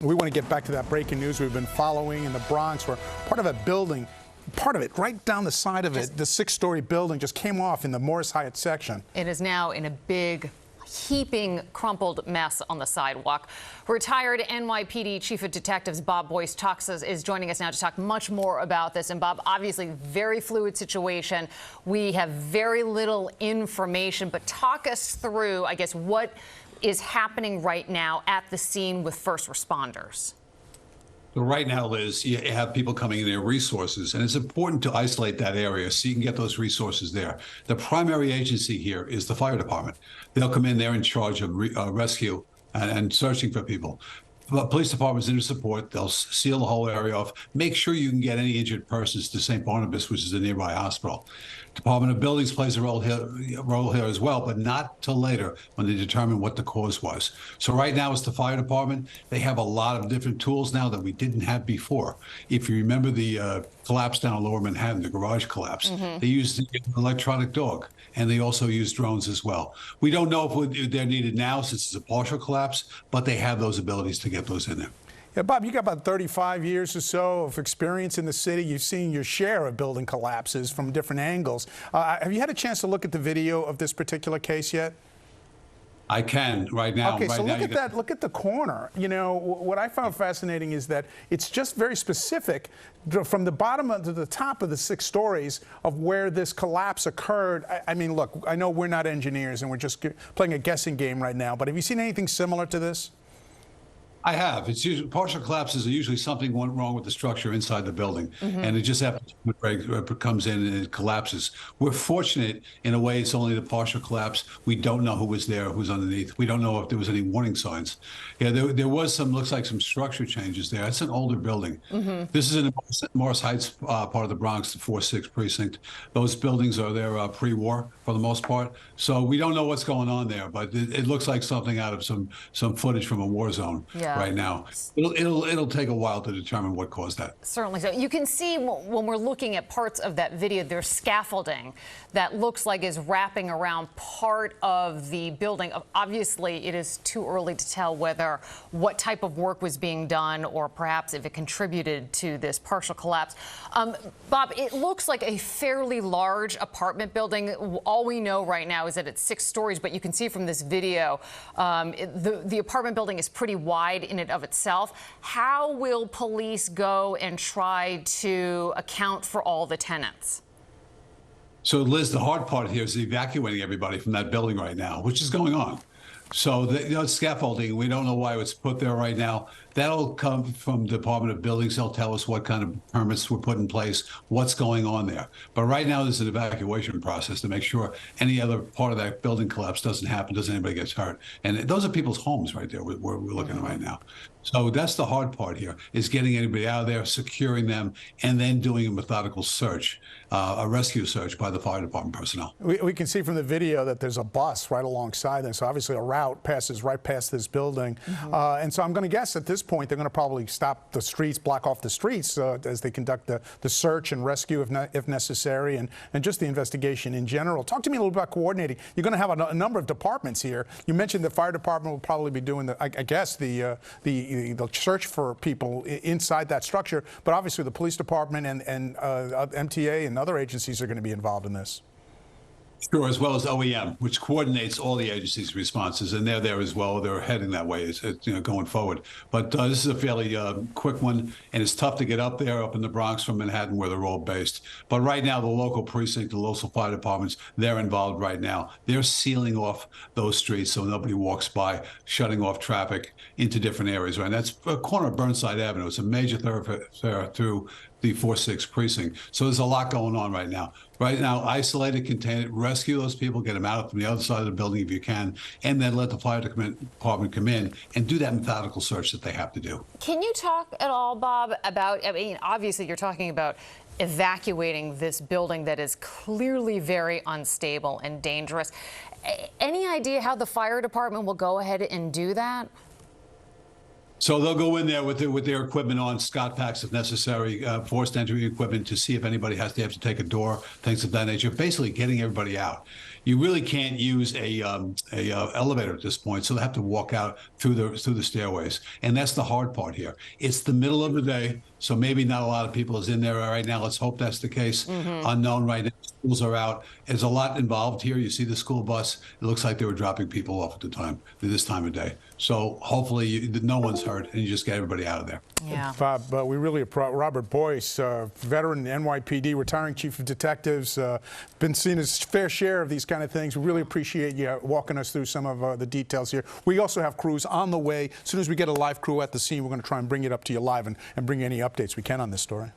We want to get back to that breaking news we've been following in the Bronx, where part of a building, part of it, right down the side of it, the 6-story building just came off in the Morris Hyatt section. It is now in a big, heaping, crumpled mess on the sidewalk. Retired NYPD Chief of Detectives Bob Boyce is joining us now to talk much more about this. And Bob, obviously, very fluid situation. We have very little information, but talk us through, I guess, what is happening right now at the scene with first responders. So right now, Liz, you have people coming in there, resources, and it's important to isolate that area so you can get those resources there. The primary agency here is the fire department. They'll come in there in charge of rescue and searching for people. The police department's in support. They'll seal the whole area off. Make sure you can get any injured persons to St. Barnabas, which is a nearby hospital. Department of Buildings plays a role here as well, but not till later when they determine what the cause was. So right now it's the fire department. They have a lot of different tools now that we didn't have before. If you remember the collapse down in Lower Manhattan, the garage collapse, they used the electronic dog, and they also use drones as well. We don't know if they're needed now since it's a partial collapse, but they have those abilities to get those in there. Yeah, Bob, you got about 35 years or so of experience in the city. You've seen your share of building collapses from different angles. Have you had a chance to look at the video of this particular case yet? I can right now. Okay, so look at that. Look at the corner. You know, what I found fascinating is that it's just very specific from the bottom to the top of the 6 stories of where this collapse occurred. I mean, look, I know we're not engineers and we're just playing a guessing game right now, but have you seen anything similar to this? I have. It's usually, partial collapses are usually something went wrong with the structure inside the building, and it just happens when it comes in and it collapses. We're fortunate in a way it's only the partial collapse. We don't know who was there, who's underneath. We don't know if there was any warning signs. Yeah, there was some, looks like some structure changes there. It's an older building. This is in the Morris Heights part of the Bronx, the 4-6 precinct. Those buildings are there pre-war for the most part. So we don't know what's going on there, but it looks like something out of some footage from a war zone. Yeah. Right now, it'll take a while to determine what caused that. Certainly so. You can see when we're looking at parts of that video, there's scaffolding that looks like is wrapping around part of the building. Obviously, it is too early to tell what type of work was being done or perhaps if it contributed to this partial collapse. Bob, it looks like a fairly large apartment building. All we know right now is that it's 6 stories, but you can see from this video, the apartment building is pretty wide in and of itself. How will police go and try to account for all the tenants? So, Liz, the hard part here is evacuating everybody from that building right now, which is going on. So, scaffolding, we don't know why it's put there right now. That'll come from the Department of Buildings. They'll tell us what kind of permits were put in place, what's going on there. But right now, there's an evacuation process to make sure any other part of that building collapse doesn't happen, doesn't anybody gets hurt. And those are people's homes right there where we're looking at right now. So that's the hard part here, is getting anybody out of there, securing them, and then doing a methodical search, a rescue search by the fire department personnel. We can see from the video that there's a bus right alongside them. So obviously a route passes right past this building. And so I'm going to guess at this point they're going to probably stop the streets, block off the streets as they conduct the search and rescue if necessary, and just the investigation in general. Talk to me a little about coordinating. You're going to have a number of departments here. You mentioned the fire department will probably be doing I guess the search for people inside that structure, but obviously the police department and MTA and other agencies are going to be involved in this. Sure, as well as OEM, which coordinates all the agencies' responses, and they're there as well. They're heading that way, going forward. But this is a fairly quick one, and it's tough to get up there, up in the Bronx from Manhattan, where they're all based. But right now, the local precinct, the local fire departments, they're involved right now. They're sealing off those streets so nobody walks by, shutting off traffic into different areas. Right, and that's a corner of Burnside Avenue. It's a major thoroughfare through the 4-6 precinct. So there's a lot going on right now. Right now, isolate it, contain it, rescue those people, get them out from the other side of the building if you can, and then let the fire department come in and do that methodical search that they have to do. Can you talk at all, Bob, about, I mean, obviously you're talking about evacuating this building that is clearly very unstable and dangerous. Any idea how the fire department will go ahead and do that? So they'll go in there with their equipment on, Scott packs if necessary, forced entry equipment to see if anybody has to take a door, things of that nature. Basically, getting everybody out. You really can't use a elevator at this point, so they have to walk out through the stairways, and that's the hard part here. It's the middle of the day, so maybe not a lot of people is in there right now. Let's hope that's the case. Unknown right now. Schools are out. There's a lot involved here. You see the school bus. It looks like they were dropping people off at this time of day. So hopefully no one's hurt, and you just get everybody out of there. Yeah. Bob, we really appreciate Robert Boyce, veteran NYPD, retiring Chief of Detectives, been seeing his fair share of these kind of things. We really appreciate you walking us through some of the details here. We also have crews on the way. As soon as we get a live crew at the scene, we're going to try and bring it up to you live and bring you any updates we can on this story.